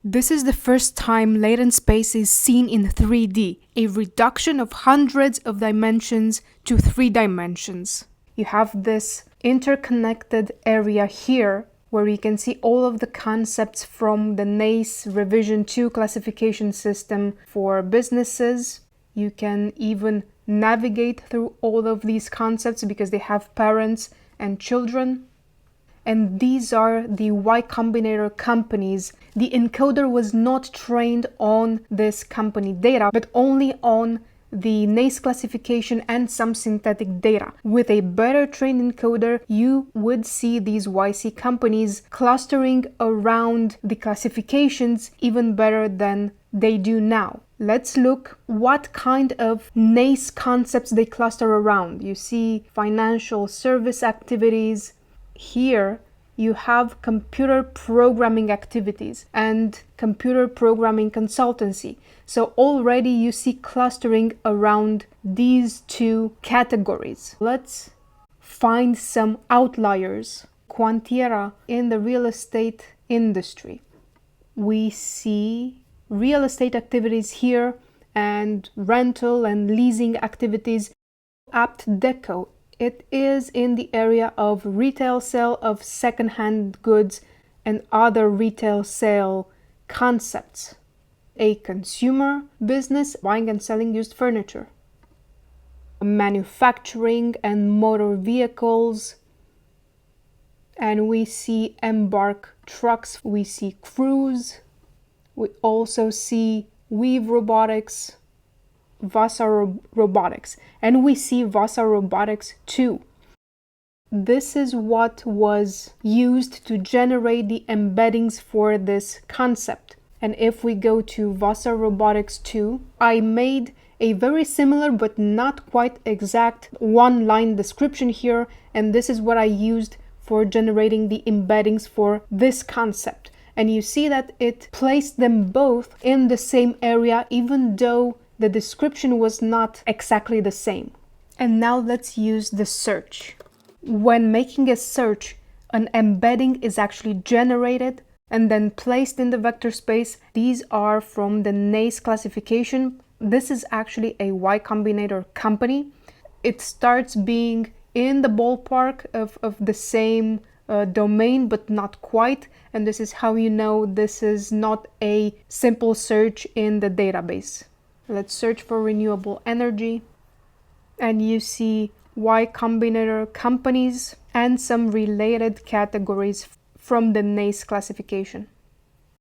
This is the first time latent space is seen in 3D, a reduction of hundreds of dimensions to 3 dimensions. You have this interconnected area here where you can see all of the concepts from the NACE Revision 2 classification system for businesses. You can even navigate through all of these concepts because they have parents and children. And these are the Y Combinator companies. The encoder was not trained on this company data, but only on the NACE classification and some synthetic data. With a better trained encoder, you would see these YC companies clustering around the classifications even better than they do now. Let's look what kind of NACE concepts they cluster around. You see financial service activities. Here you have computer programming activities and computer programming consultancy. So already you see clustering around these two categories. Let's find some outliers. Quantiera in the real estate industry. We see real estate activities here and rental and leasing activities. Apt Deco. It is in the area of retail sale of second-hand goods and other retail sale concepts. A consumer business buying and selling used furniture. Manufacturing and motor vehicles. And we see Embark trucks. We see Cruise. We also see Weave Robotics. Vasa Robotics, and we see Vasa Robotics too. This is what was used to generate the embeddings for this concept. And if we go to Vasa Robotics 2, I made a very similar but not quite exact one-line description here, and this is what I used for generating the embeddings for this concept. And you see that it placed them both in the same area, even though the description was not exactly the same. And now let's use the search. When making a search, an embedding is actually generated and then placed in the vector space. These are from the NACE classification. This is actually a Y Combinator company. It starts being in the ballpark of the same domain, but not quite. And this is how you know this is not a simple search in the database. Let's search for renewable energy, and you see Y Combinator companies and some related categories from the NACE classification.